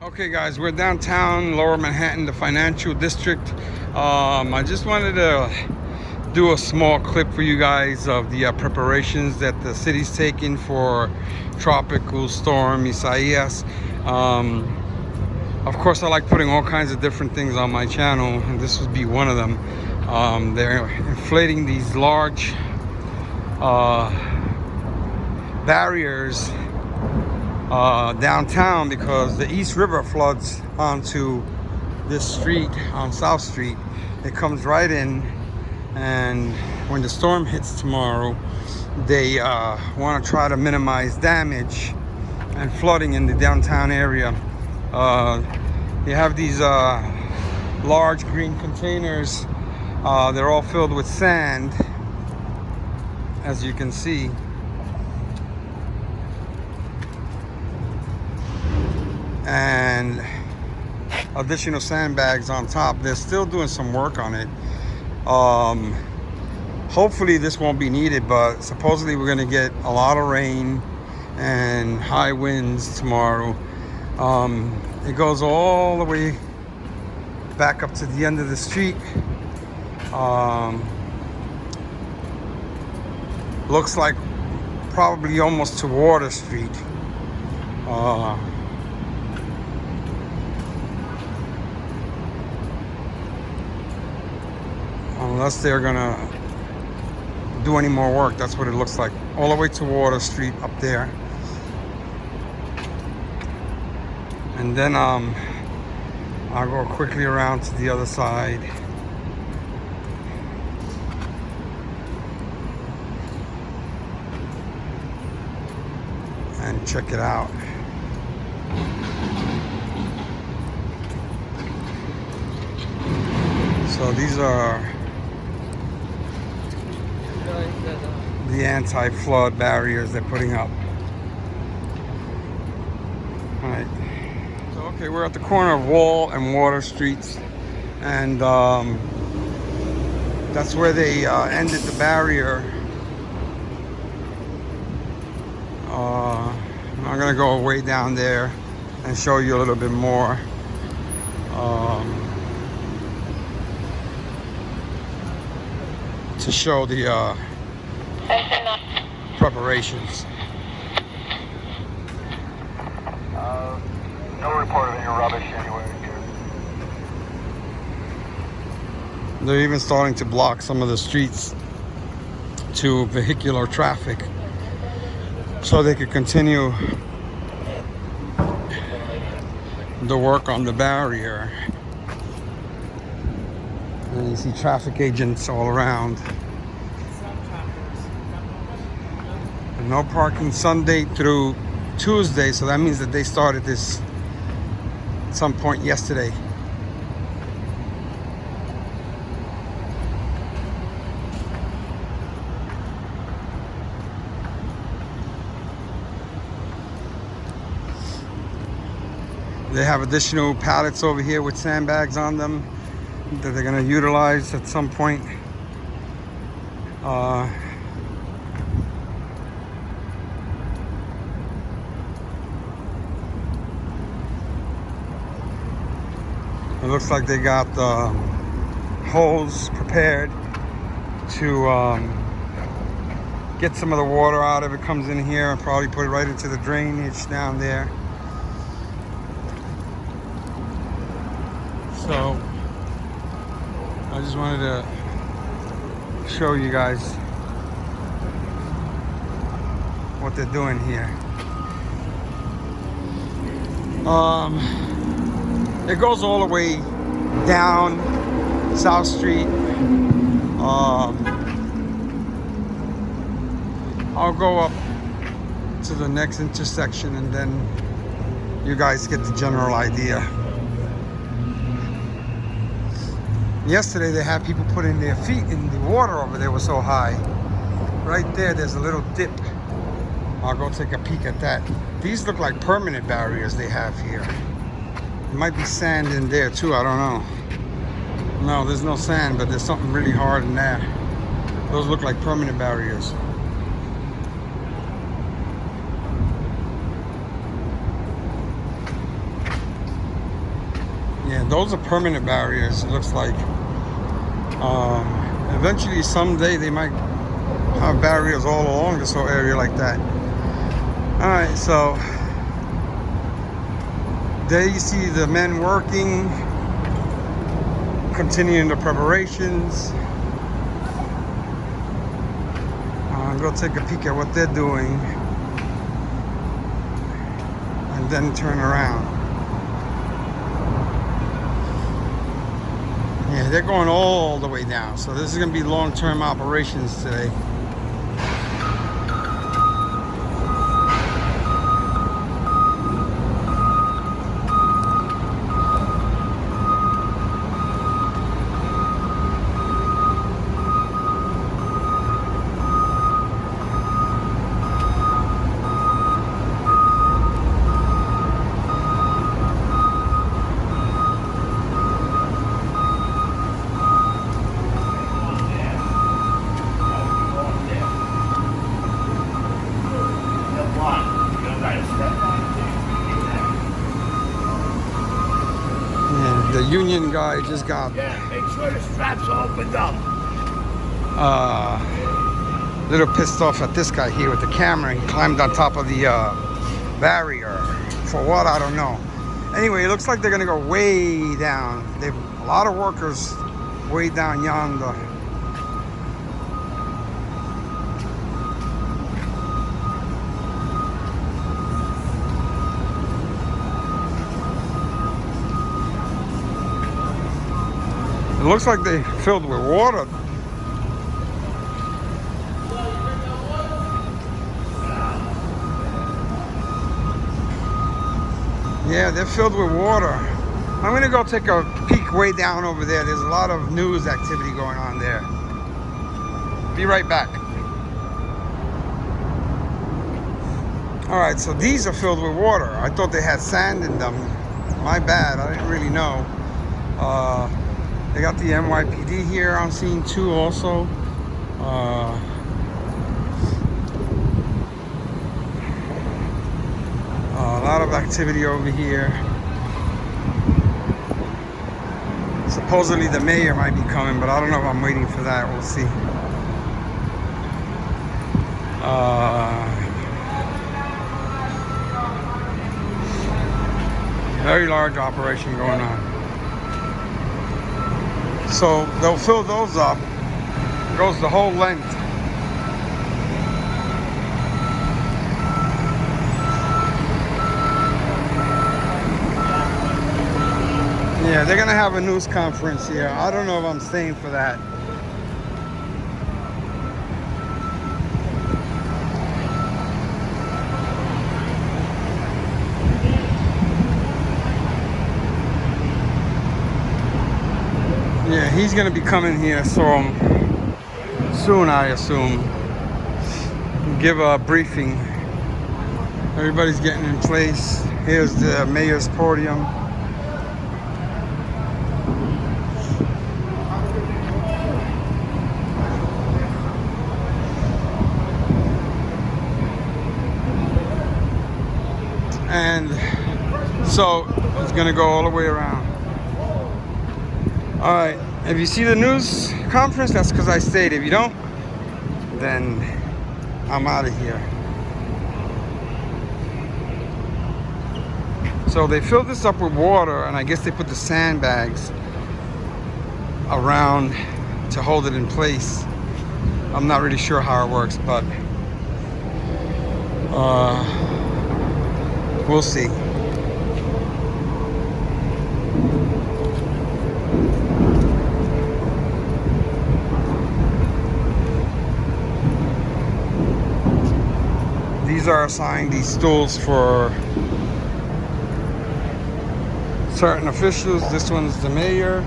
Okay guys, we're downtown Lower Manhattan, the financial district. I just wanted to do a small clip for you guys of the preparations that the city's taking for tropical storm Isaias. Of course, I like putting all kinds of different things on my channel, and this would be one of them. They're inflating these large barriers downtown because the East River floods onto this street on South Street. It comes right in, and when the storm hits tomorrow, they want to try to minimize damage and flooding in the downtown area. You have these large green containers. They're all filled with sand, as you can see. And additional sandbags on top. They're still doing some work on it. Hopefully this won't be needed, but supposedly we're going to get a lot of rain and high winds tomorrow. It goes all the way back up to the end of the street. Looks like probably almost to Water Street. Unless they're gonna do any more work. That's what it looks like, all the way to Water Street up there. And then I'll go quickly around to the other side. And check it out. So these are the anti-flood barriers they're putting up. All right. So okay, we're at the corner of Wall and Water Streets, and that's where they ended the barrier. I'm gonna go way down there and show you a little bit more. To show the preparations. No report of any rubbish anywhere here. They're even starting to block some of the streets to vehicular traffic so they could continue the work on the barrier. And you see traffic agents all around. And no parking Sunday through Tuesday, so that means that they started this at some point yesterday. They have additional pallets over here with sandbags on them that they're going to utilize at some point. It looks like they got the holes prepared to get some of the water out of it. Comes in here and probably put it right into the drainage down there. So I just wanted to show you guys what they're doing here. It goes all the way down South Street. I'll go up to the next intersection and then you guys get the general idea. Yesterday they had people putting their feet in the water over there, was so high. Right there's a little dip. I'll go take a peek at that. These look like permanent barriers they have here. There might be sand in there too, I don't know. No, there's no sand, but there's something really hard in there. Those look like permanent barriers. Yeah, those are permanent barriers, it looks like. Eventually, someday, they might have barriers all along this whole area like that. All right, so there you see the men working, continuing the preparations. Go take a peek at what they're doing and then turn around. Yeah, they're going all the way down, so this is going to be long-term operations today. The union guy just got make sure the straps are opened up. A little pissed off at this guy here with the camera. He climbed on top of the barrier. For what? I don't know. Anyway, it looks like they're gonna go way down. They've a lot of workers way down yonder. It looks like they filled with water. Yeah, they're filled with water. I'm gonna go take a peek way down over there. There's a lot of news activity going on there. Be right back. All right, so these are filled with water. I thought they had sand in them. My bad, I didn't really know. They got the NYPD here on scene too also. A lot of activity over here. Supposedly the mayor might be coming, but I don't know if I'm waiting for that. We'll see. Very large operation going on. So they'll fill those up. It goes the whole length. Yeah, they're gonna have a news conference here. I don't know if I'm staying for that. Yeah, he's gonna be coming here soon, I assume. Give a briefing. Everybody's getting in place. Here's the mayor's podium. And so it's gonna go all the way around. All right, if you see the news conference, that's because I stayed. If you don't, then I'm out of here. So they filled this up with water, and I guess they put the sandbags around to hold it in place. I'm not really sure how it works, but we'll see. These are assigned these stools for certain officials. This one's the mayor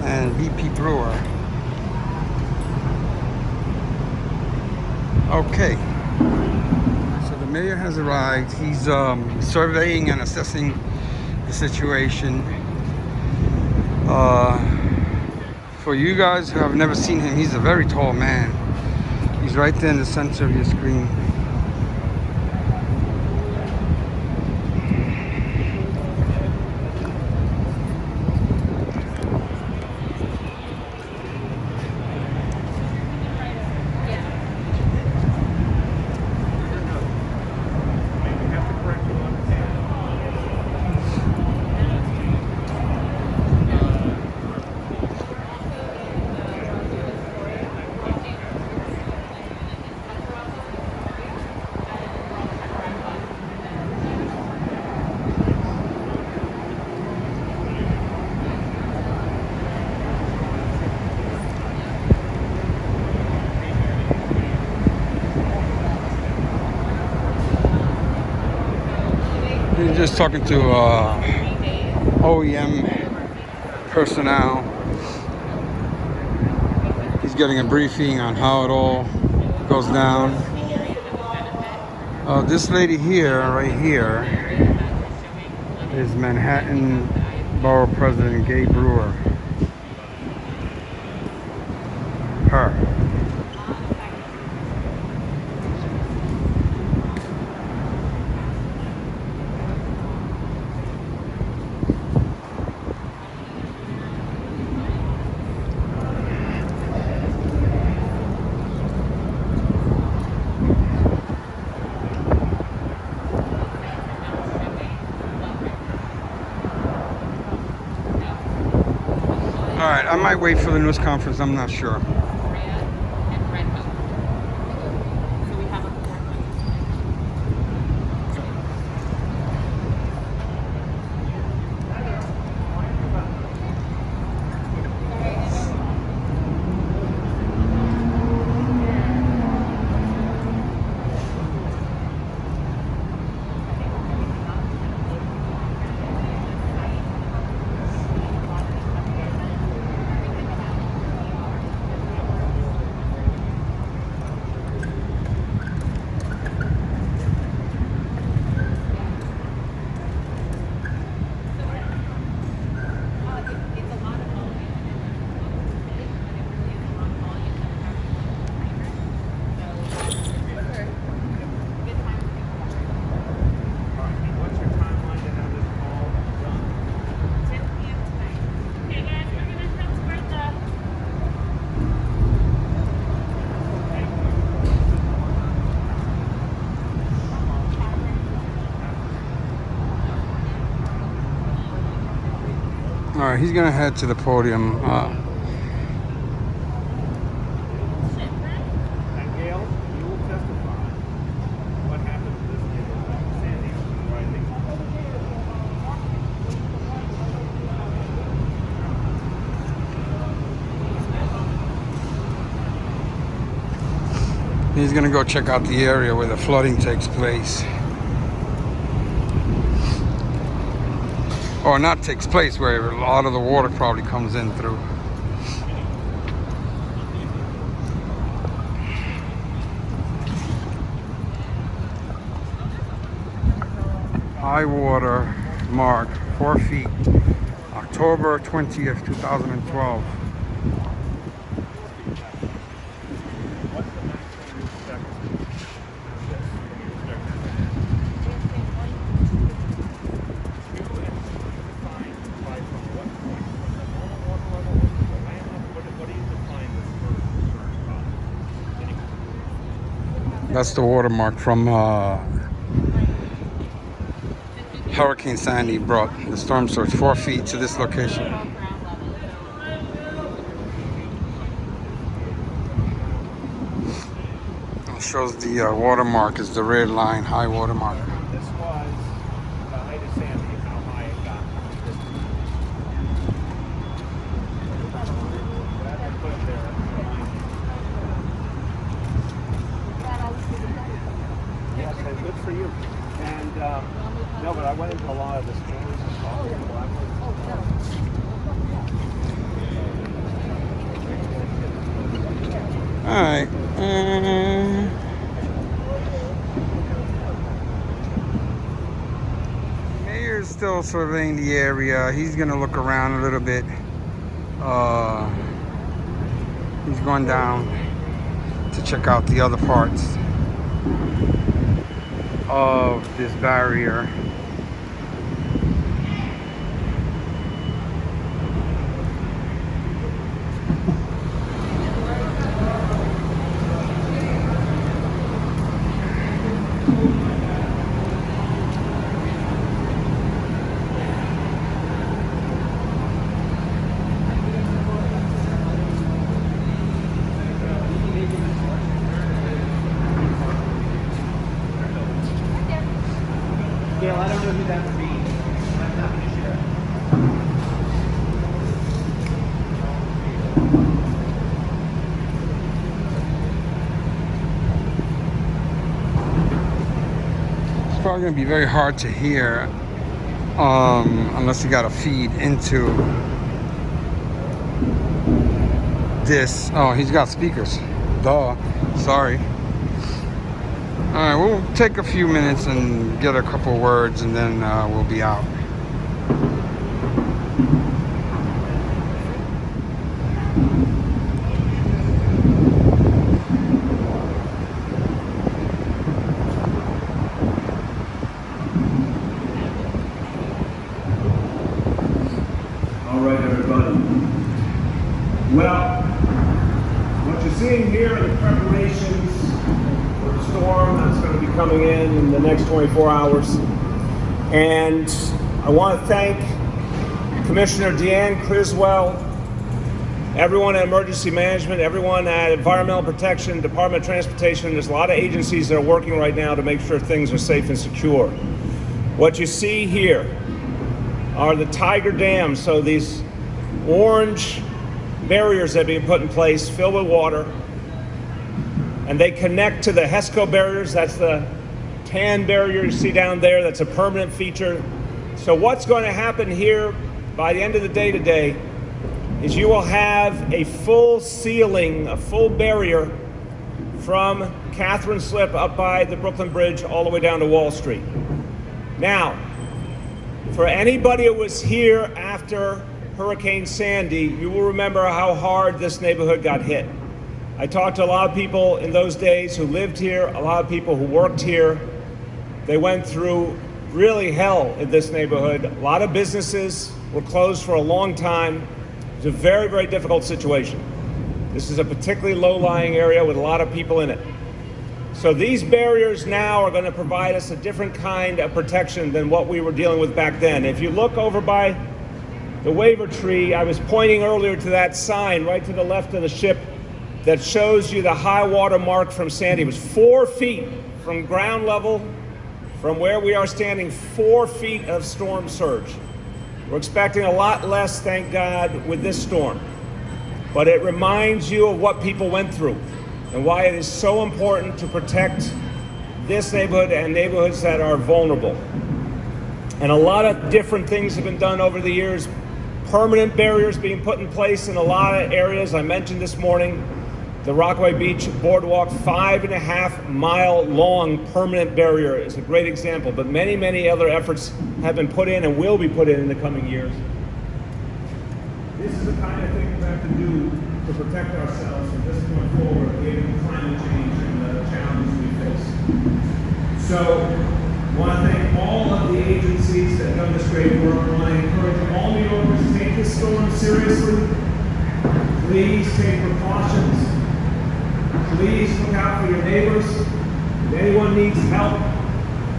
and VP Brewer. Okay, so the mayor has arrived. He's surveying and assessing the situation. For you guys who have never seen him, he's a very tall man. He's right there in the center of your screen. He's just talking to OEM personnel. He's getting a briefing on how it all goes down. This lady here, right here, is Manhattan Borough President Gabe Brewer. Her. All right, I might wait for the news conference. I'm not sure. All right, he's gonna head to the podium. And Gail, you will testify what happened to this neighborhood, Sandy, Right. He's gonna go check out the area where the flooding takes place. Or not takes place, where a lot of the water probably comes in through. High water mark 4 feet, October 20th, 2012. That's the watermark from Hurricane Sandy brought the storm surge 4 feet to this location. It shows the watermark is the red line, high watermark. This was the height of Sandy, how high it got. That I put there. Yes, and good for you. And no, but I went into a lot of the stores and talked to people. All right. Mayor's still surveying the area. He's gonna look around a little bit. He's going down to check out the other parts of this barrier. Gail, I don't know who that would be. I'm not going to share probably going to be very hard to hear unless you got to feed into this. Oh, he's got speakers. Duh. Sorry. All right, we'll take a few minutes and get a couple words, and then we'll be out. All right, everybody. Well, what you're seeing here are the preparations for the storm that's going to be coming in the next 24 hours. And I want to thank Commissioner Deanne Criswell, everyone at Emergency Management, everyone at Environmental Protection, Department of Transportation. There's a lot of agencies that are working right now to make sure things are safe and secure. What you see here are the Tiger dams. So these orange barriers that are being put in place, filled with water, and they connect to the HESCO barriers. That's the tan barrier you see down there. That's a permanent feature. So what's going to happen here by the end of the day today is you will have a full ceiling, a full barrier from Catherine Slip up by the Brooklyn Bridge all the way down to Wall Street. Now, for anybody who was here after Hurricane Sandy, you will remember how hard this neighborhood got hit. I talked to a lot of people in those days who lived here, a lot of people who worked here. They went through really hell in this neighborhood. A lot of businesses were closed for a long time. It was a very, very difficult situation. This is a particularly low-lying area with a lot of people in it. So these barriers now are going to provide us a different kind of protection than what we were dealing with back then. If you look over by the waiver tree, I was pointing earlier to that sign right to the left of the ship that shows you the high water mark from Sandy. It was 4 feet from ground level, from where we are standing, 4 feet of storm surge. We're expecting a lot less, thank God, with this storm. But it reminds you of what people went through and why it is so important to protect this neighborhood and neighborhoods that are vulnerable. And a lot of different things have been done over the years. Permanent barriers being put in place in a lot of areas. I mentioned this morning the Rockaway Beach Boardwalk, 5.5 mile long permanent barrier is a great example, but many, many other efforts have been put in and will be put in the coming years. This is the kind of thing we have to do to protect ourselves from this point forward, given climate change and the challenges we face. So, I want to thank all of the agencies that have done this great work. I want to encourage all New Yorkers to take this storm seriously. Please take precautions. Please look out for your neighbors. If anyone needs help,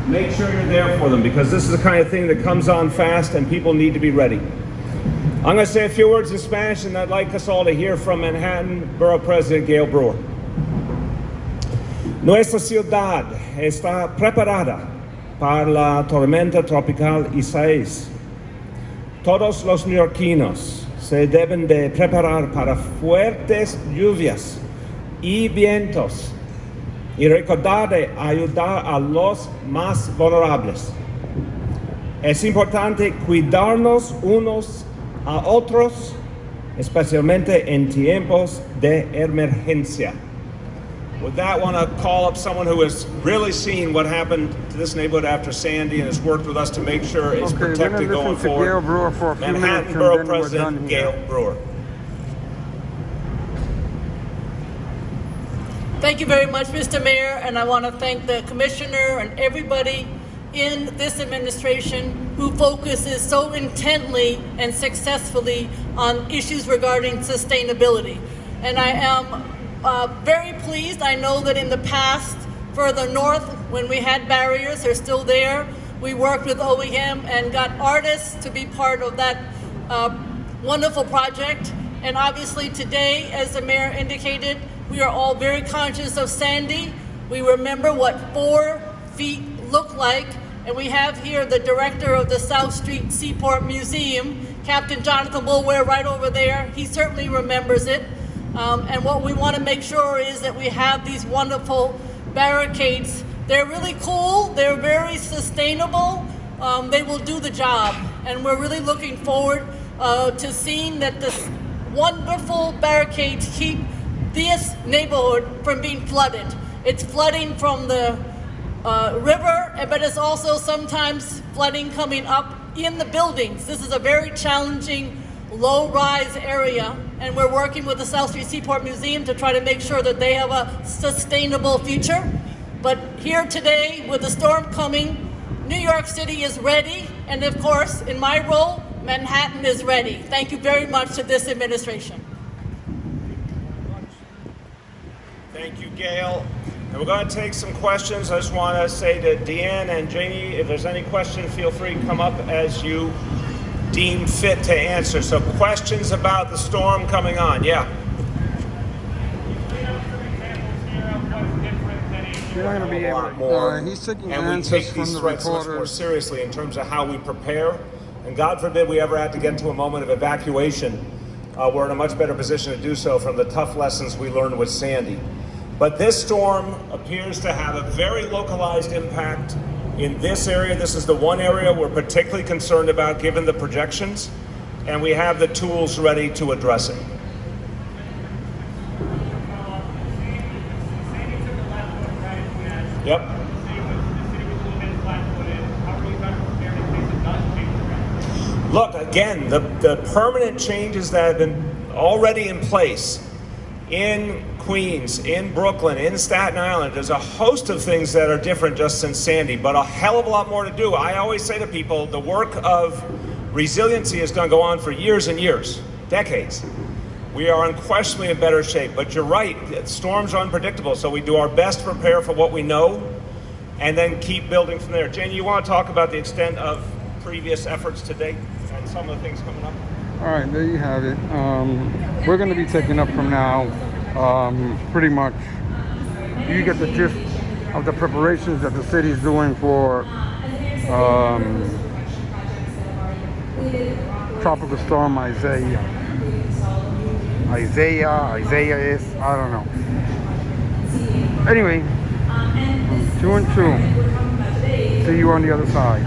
make sure you're there for them, because this is the kind of thing that comes on fast and people need to be ready. I'm going to say a few words in Spanish, and I'd like us all to hear from Manhattan Borough President Gail Brewer. Nuestra ciudad está preparada para la tormenta tropical Isaias. Todos los neoyorquinos se deben de preparar para fuertes lluvias y vientos y recordar de ayudar a los más vulnerables. Es importante cuidarnos unos a otros, especialmente en tiempos de emergencia. With that, I want to call up someone who has really seen what happened to this neighborhood after Sandy and has worked with us to make sure it's protected going forward. Gail Brewer for a few Manhattan minutes, Borough and then we're President done Gail here. Brewer. Thank you very much, Mr. Mayor, and I want to thank the Commissioner and everybody in this administration who focuses so intently and successfully on issues regarding sustainability. And I am very pleased. I know that in the past, further north, when we had barriers, they're still there. We worked with OEM and got artists to be part of that wonderful project. And obviously today, as the mayor indicated, we are all very conscious of Sandy. We remember what 4 feet look like. And we have here the director of the South Street Seaport Museum, Captain Jonathan Woolware, right over there. He certainly remembers it. And what we want to make sure is that we have these wonderful barricades They're really cool. They're very sustainable. They will do the job. And we're really looking forward to seeing that this wonderful barricades keep this neighborhood from being flooded. It's flooding from the river, but it's also sometimes flooding coming up in the buildings. This is a very challenging low-rise area, and we're working with the South Street Seaport Museum to try to make sure that they have a sustainable future. But here today, with the storm coming, New York City is ready, and of course, in my role, Manhattan is ready. Thank you very much to this administration. Thank you, Gail. And we're going to take some questions. I just want to say to Deanne and Janie, if there's any question, feel free to come up as you deem fit to answer. So questions about the storm coming on. Yeah. You're not going to be A able lot more. he's taking And we answers take from these the threats much more reporters. seriously in terms of how we prepare. And God forbid we ever had to get to a moment of evacuation. We're in a much better position to do so from the tough lessons we learned with Sandy. But this storm appears to have a very localized impact in this area. This is the one area we're particularly concerned about given the projections, and we have the tools ready to address it. Yep. Look, again, the permanent changes that have been already in place in Queens, in Brooklyn, in Staten Island, there's a host of things that are different just since Sandy, but a hell of a lot more to do. I always say to people, the work of resiliency is going to go on for years and years, decades. We are unquestionably in better shape, but you're right, storms are unpredictable, so we do our best to prepare for what we know and then keep building from there. Jane, you want to talk about the extent of previous efforts to date and some of the things coming up? All right, there you have it. We're going to be taking up from now, pretty much. You get the gist of the preparations that the city is doing for tropical storm Isaias, I don't know. Anyway, 2 and 2. See you on the other side.